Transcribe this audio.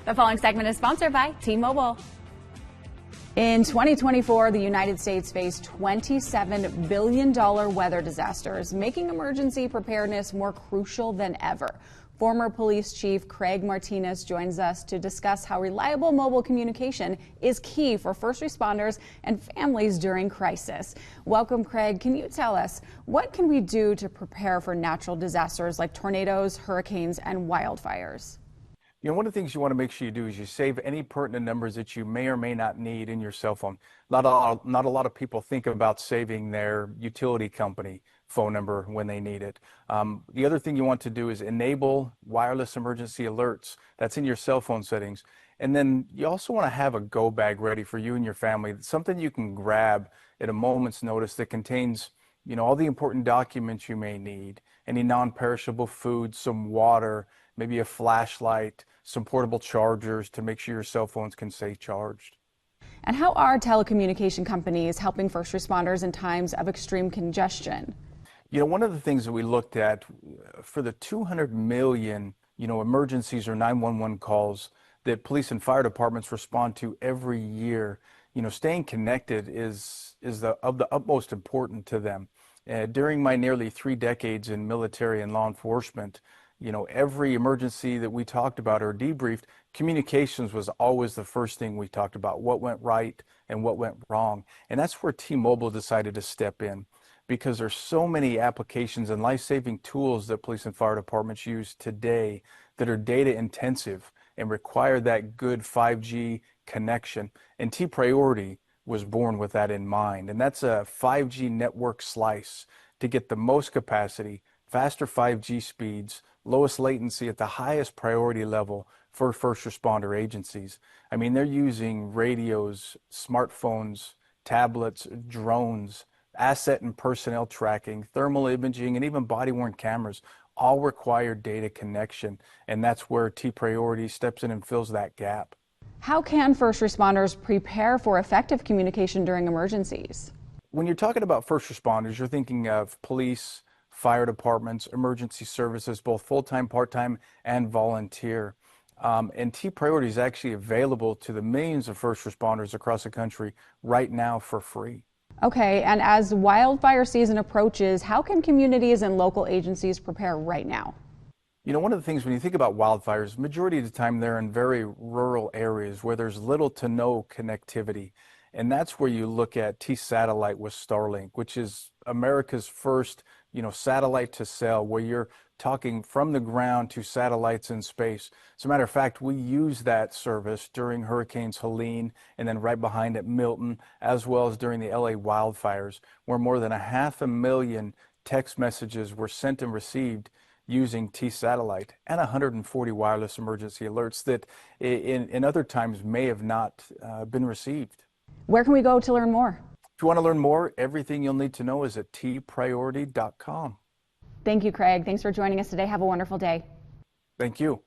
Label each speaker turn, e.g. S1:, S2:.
S1: The following segment is sponsored by T-Mobile. In 2024, the United States faced $27 billion weather disasters, making emergency preparedness more crucial than ever. Former police chief Craig Martinez joins us to discuss how reliable mobile communication is key for first responders and families during crisis. Welcome, Craig. Can you tell us, what can we do to prepare for natural disasters like tornadoes, hurricanes, and wildfires?
S2: You know, one of the things you want to make sure you do is you save any pertinent numbers that you may or may not need in your cell phone. Not a lot of people think about saving their utility company phone number when they need it. The other thing you want to do is enable wireless emergency alerts. That's in your cell phone settings. And then you also want to have a go bag ready for you and your family, something you can grab at a moment's notice that contains, you know, all the important documents you may need, any non-perishable food, some water, maybe a flashlight, some portable chargers to make sure your cell phones can stay charged.
S1: And how are telecommunication companies helping first responders in times of extreme congestion?
S2: You know, one of the things that we looked at for the 200 million, emergencies or 911 calls that police and fire departments respond to every year, staying connected is of the utmost importance to them. During my nearly 3 decades in military and law enforcement, every emergency that we talked about or debriefed, communications was always the first thing we talked about, what went right and what went wrong. And that's where T-Mobile decided to step in, because there's so many applications and life-saving tools that police and fire departments use today that are data intensive and require that good 5G connection. And T-Priority was born with that in mind. And that's a 5G network slice to get the most capacity, faster 5G speeds, lowest latency at the highest priority level for first responder agencies. I mean, they're using radios, smartphones, tablets, drones, asset and personnel tracking, thermal imaging, and even body-worn cameras all require data connection. And that's where T-Priority steps in and fills that gap.
S1: How can first responders prepare for effective communication during emergencies?
S2: When you're talking about first responders, you're thinking of police, fire departments, emergency services, both full-time, part-time, and volunteer. And T-Priority is actually available to the millions of first responders across the country right now for free.
S1: Okay, and as wildfire season approaches, how can communities and local agencies prepare right now?
S2: You know, one of the things when you think about wildfires, majority of the time they're in very rural areas where there's little to no connectivity. And that's where you look at T-Satellite with Starlink, which is America's first, satellite to cell, where you're talking from the ground to satellites in space. As a matter of fact, we use that service during Hurricanes Helene and then right behind it Milton, as well as during the LA wildfires, where more than 500,000 text messages were sent and received using T-Satellite, and 140 wireless emergency alerts that in other times may have not been received.
S1: Where can we go to learn more?
S2: If you want to learn more, everything you'll need to know is at tpriority.com.
S1: Thank you, Craig. Thanks for joining us today. Have a wonderful day.
S2: Thank you.